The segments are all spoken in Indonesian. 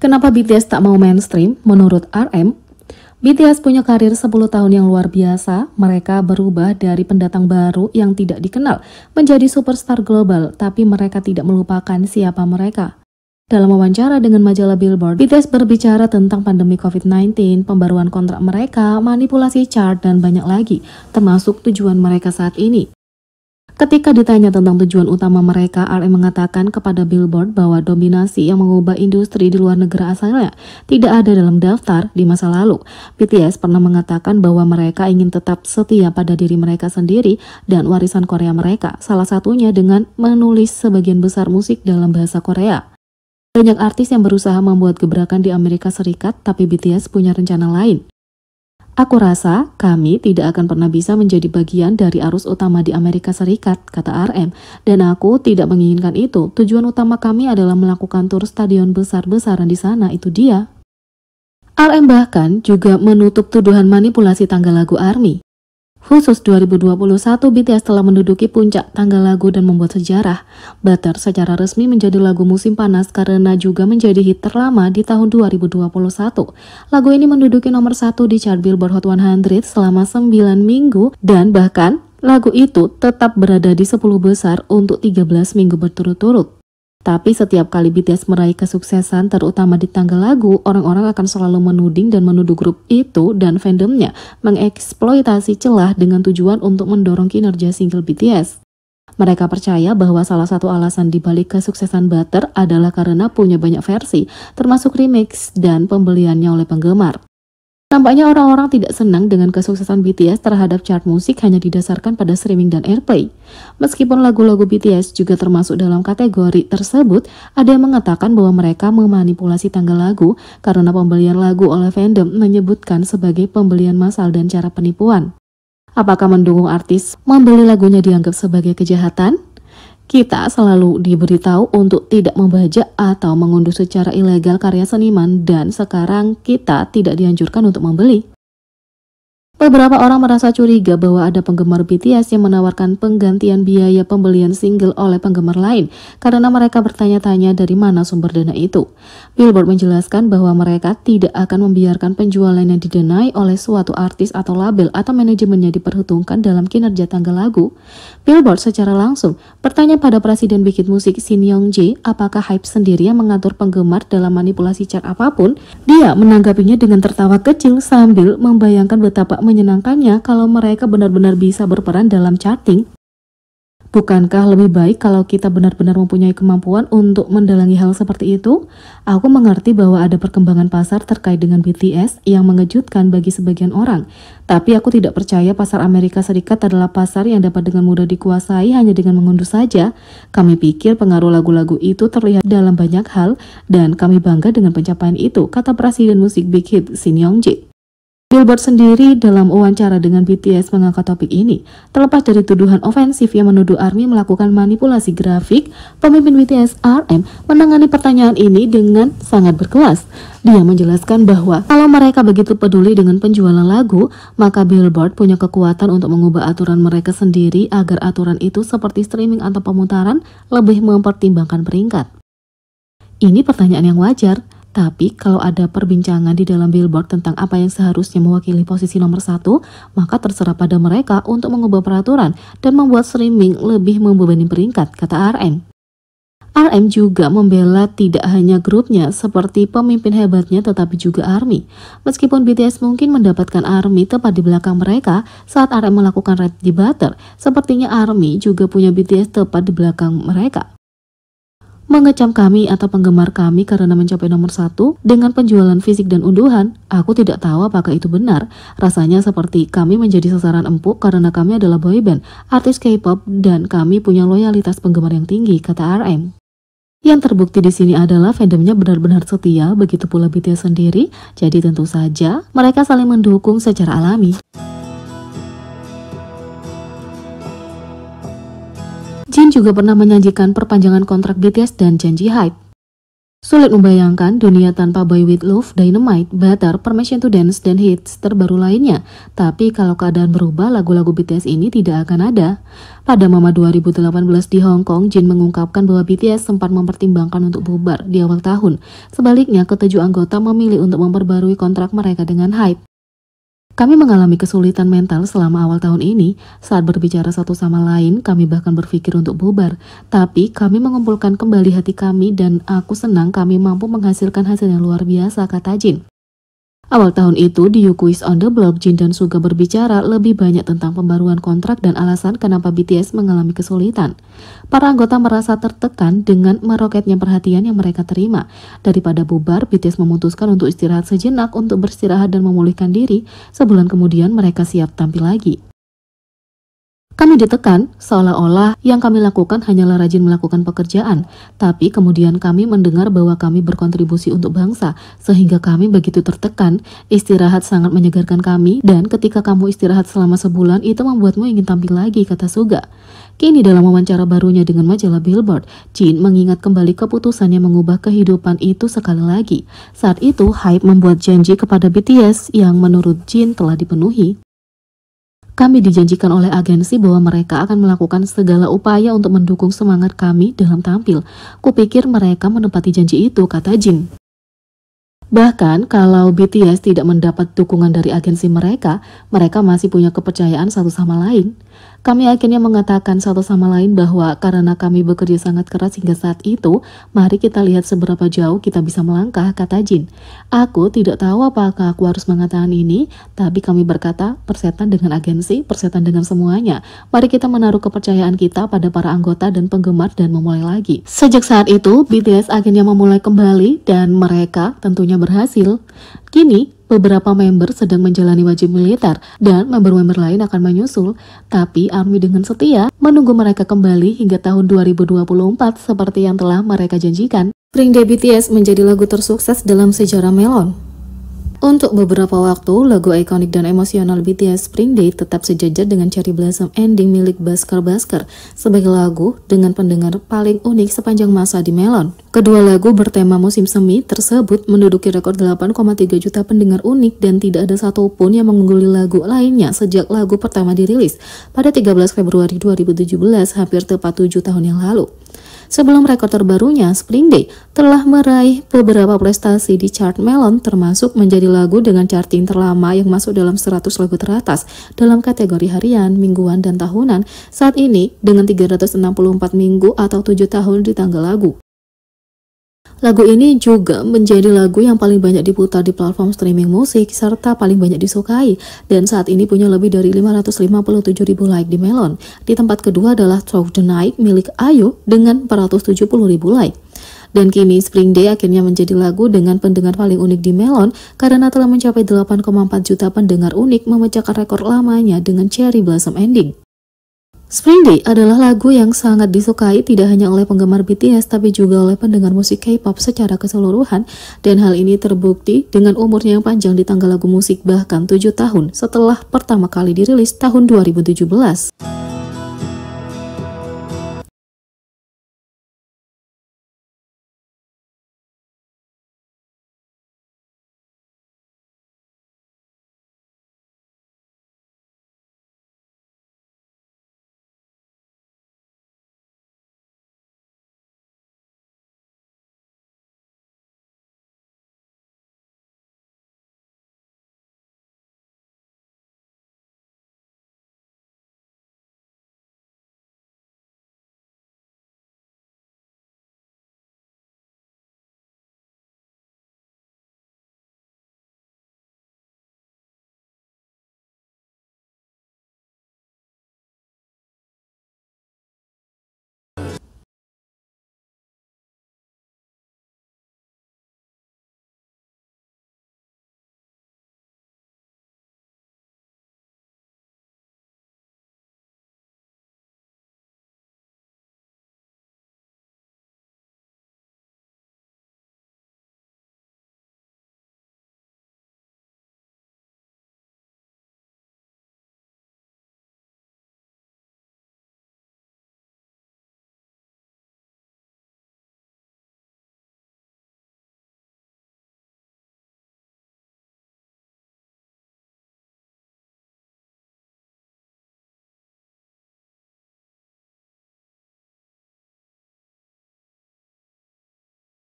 Kenapa BTS tak mau mainstream? Menurut RM, BTS punya karir 10 tahun yang luar biasa. Mereka berubah dari pendatang baru yang tidak dikenal menjadi superstar global, tapi mereka tidak melupakan siapa mereka. Dalam wawancara dengan majalah Billboard, BTS berbicara tentang pandemi COVID-19, pembaruan kontrak mereka, manipulasi chart, dan banyak lagi, termasuk tujuan mereka saat ini. Ketika ditanya tentang tujuan utama mereka, RM mengatakan kepada Billboard bahwa dominasi yang mengubah industri di luar negara asalnya tidak ada dalam daftar di masa lalu. BTS pernah mengatakan bahwa mereka ingin tetap setia pada diri mereka sendiri dan warisan Korea mereka, salah satunya dengan menulis sebagian besar musik dalam bahasa Korea. Banyak artis yang berusaha membuat gebrakan di Amerika Serikat, tapi BTS punya rencana lain. Aku rasa kami tidak akan pernah bisa menjadi bagian dari arus utama di Amerika Serikat, kata RM. Dan aku tidak menginginkan itu. Tujuan utama kami adalah melakukan tur stadion besar-besaran di sana, itu dia. RM bahkan juga menutup tuduhan manipulasi tanggal lagu ARMY. Khusus 2021, BTS telah menduduki puncak tanggal lagu dan membuat sejarah. Butter secara resmi menjadi lagu musim panas karena juga menjadi hit terlama di tahun 2021. Lagu ini menduduki nomor 1 di chart Billboard Hot 100 selama 9 minggu dan bahkan lagu itu tetap berada di 10 besar untuk 13 minggu berturut-turut. Tapi setiap kali BTS meraih kesuksesan, terutama di tanggal lagu, orang-orang akan selalu menuding dan menuduh grup itu dan fandomnya mengeksploitasi celah dengan tujuan untuk mendorong kinerja single BTS. Mereka percaya bahwa salah satu alasan dibalik kesuksesan Butter adalah karena punya banyak versi, termasuk remix dan pembeliannya oleh penggemar. Nampaknya orang-orang tidak senang dengan kesuksesan BTS terhadap chart musik hanya didasarkan pada streaming dan airplay. Meskipun lagu-lagu BTS juga termasuk dalam kategori tersebut, ada yang mengatakan bahwa mereka memanipulasi tanggal lagu karena pembelian lagu oleh fandom menyebutkan sebagai pembelian massal dan cara penipuan. Apakah mendukung artis membeli lagunya dianggap sebagai kejahatan? Kita selalu diberitahu untuk tidak membajak atau mengunduh secara ilegal karya seniman dan sekarang kita tidak dianjurkan untuk membeli. Beberapa orang merasa curiga bahwa ada penggemar BTS yang menawarkan penggantian biaya pembelian single oleh penggemar lain karena mereka bertanya-tanya dari mana sumber dana itu. Billboard menjelaskan bahwa mereka tidak akan membiarkan penjualan yang didanai oleh suatu artis atau label atau manajemennya diperhitungkan dalam kinerja tanggal lagu. Billboard secara langsung bertanya pada presiden Big Hit Music Shin Young-jae apakah Hype sendiri yang mengatur penggemar dalam manipulasi chart apapun. Dia menanggapinya dengan tertawa kecil sambil membayangkan betapa menyenangkannya kalau mereka benar-benar bisa berperan dalam charting. Bukankah lebih baik kalau kita benar-benar mempunyai kemampuan untuk mendalangi hal seperti itu? Aku mengerti bahwa ada perkembangan pasar terkait dengan BTS yang mengejutkan bagi sebagian orang. Tapi aku tidak percaya pasar Amerika Serikat adalah pasar yang dapat dengan mudah dikuasai hanya dengan mengunduh saja. Kami pikir pengaruh lagu-lagu itu terlihat dalam banyak hal dan kami bangga dengan pencapaian itu, kata Presiden musik Big Hit Shin Young-jae. Billboard sendiri dalam wawancara dengan BTS mengangkat topik ini. Terlepas dari tuduhan ofensif yang menuduh ARMY melakukan manipulasi grafik, pemimpin BTS RM menangani pertanyaan ini dengan sangat berkelas. Dia menjelaskan bahwa kalau mereka begitu peduli dengan penjualan lagu, maka Billboard punya kekuatan untuk mengubah aturan mereka sendiri agar aturan itu seperti streaming atau pemutaran lebih mempertimbangkan peringkat. Ini pertanyaan yang wajar. Tapi kalau ada perbincangan di dalam Billboard tentang apa yang seharusnya mewakili posisi nomor 1, maka terserah pada mereka untuk mengubah peraturan dan membuat streaming lebih membebani peringkat, kata RM. RM juga membela tidak hanya grupnya seperti pemimpin hebatnya tetapi juga ARMY. Meskipun BTS mungkin mendapatkan ARMY tepat di belakang mereka saat RM melakukan raid di Butter, sepertinya ARMY juga punya BTS tepat di belakang mereka. Mengecam kami atau penggemar kami karena mencapai nomor 1 dengan penjualan fisik dan unduhan, aku tidak tahu apakah itu benar. Rasanya seperti kami menjadi sasaran empuk karena kami adalah boyband, artis K-pop, dan kami punya loyalitas penggemar yang tinggi, kata RM. Yang terbukti di sini adalah fandomnya benar-benar setia, begitu pula BTS sendiri, jadi tentu saja mereka saling mendukung secara alami. Jin juga pernah menjanjikan perpanjangan kontrak BTS dan janji Hype. Sulit membayangkan dunia tanpa Boy With Love, Dynamite, Butter, Permission to Dance, dan hits terbaru lainnya. Tapi kalau keadaan berubah, lagu-lagu BTS ini tidak akan ada. Pada Mama 2018 di Hong Kong, Jin mengungkapkan bahwa BTS sempat mempertimbangkan untuk bubar di awal tahun. Sebaliknya, ketujuh anggota memilih untuk memperbarui kontrak mereka dengan HYBE. Kami mengalami kesulitan mental selama awal tahun ini. Saat berbicara satu sama lain, kami bahkan berpikir untuk bubar. Tapi kami mengumpulkan kembali hati kami dan aku senang kami mampu menghasilkan hasil yang luar biasa, kata Jin. Awal tahun itu di You Quiz on the Block, Jin dan Suga berbicara lebih banyak tentang pembaruan kontrak dan alasan kenapa BTS mengalami kesulitan. Para anggota merasa tertekan dengan meroketnya perhatian yang mereka terima. Daripada bubar, BTS memutuskan untuk istirahat sejenak untuk beristirahat dan memulihkan diri. Sebulan kemudian mereka siap tampil lagi. Kami ditekan, seolah-olah yang kami lakukan hanyalah rajin melakukan pekerjaan. Tapi kemudian kami mendengar bahwa kami berkontribusi untuk bangsa, sehingga kami begitu tertekan. Istirahat sangat menyegarkan kami, dan ketika kamu istirahat selama sebulan, itu membuatmu ingin tampil lagi, kata Suga. Kini dalam wawancara barunya dengan majalah Billboard, Jin mengingat kembali keputusannya mengubah kehidupan itu sekali lagi. Saat itu, HYBE membuat janji kepada BTS yang menurut Jin telah dipenuhi. Kami dijanjikan oleh agensi bahwa mereka akan melakukan segala upaya untuk mendukung semangat kami dalam tampil. Kupikir mereka menepati janji itu, kata Jin. Bahkan kalau BTS tidak mendapat dukungan dari agensi mereka, mereka masih punya kepercayaan satu sama lain. Kami akhirnya mengatakan satu sama lain bahwa karena kami bekerja sangat keras hingga saat itu, mari kita lihat seberapa jauh kita bisa melangkah, kata Jin. Aku tidak tahu apakah aku harus mengatakan ini, tapi kami berkata persetan dengan agensi, persetan dengan semuanya. Mari kita menaruh kepercayaan kita pada para anggota dan penggemar dan memulai lagi. Sejak saat itu, BTS akhirnya memulai kembali dan mereka tentunya berhasil. Kini, beberapa member sedang menjalani wajib militer dan member-member lain akan menyusul. Tapi ARMY dengan setia menunggu mereka kembali hingga tahun 2024 seperti yang telah mereka janjikan. Spring Day BTS menjadi lagu tersukses dalam sejarah Melon. Untuk beberapa waktu, lagu ikonik dan emosional BTS Spring Day tetap sejajar dengan Cherry Blossom Ending milik Bhaskar Bhaskar sebagai lagu dengan pendengar paling unik sepanjang masa di Melon. Kedua lagu bertema musim semi tersebut menduduki rekor 8,3 juta pendengar unik dan tidak ada satupun yang mengungguli lagu lainnya sejak lagu pertama dirilis pada 13 Februari 2017, hampir tepat 7 tahun yang lalu. Sebelum rekor terbarunya, Spring Day telah meraih beberapa prestasi di chart Melon, termasuk menjadi lagu dengan charting terlama yang masuk dalam 100 lagu teratas dalam kategori harian, mingguan, dan tahunan saat ini dengan 364 minggu atau 7 tahun di tanggal lagu. Lagu ini juga menjadi lagu yang paling banyak diputar di platform streaming musik serta paling banyak disukai dan saat ini punya lebih dari 557.000 like di Melon. Di tempat kedua adalah Through the Night milik Ayu dengan 470.000 like. Dan kini Spring Day akhirnya menjadi lagu dengan pendengar paling unik di Melon karena telah mencapai 8,4 juta pendengar unik, memecahkan rekor lamanya dengan Cherry Blossom Ending. Spring Day adalah lagu yang sangat disukai tidak hanya oleh penggemar BTS tapi juga oleh pendengar musik K-pop secara keseluruhan, dan hal ini terbukti dengan umurnya yang panjang di tangga lagu musik, bahkan 7 tahun setelah pertama kali dirilis tahun 2017.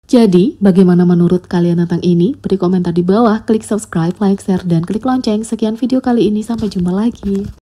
Jadi, bagaimana menurut kalian tentang ini? Beri komentar di bawah, klik subscribe, like, share, dan klik lonceng. Sekian video kali ini, sampai jumpa lagi.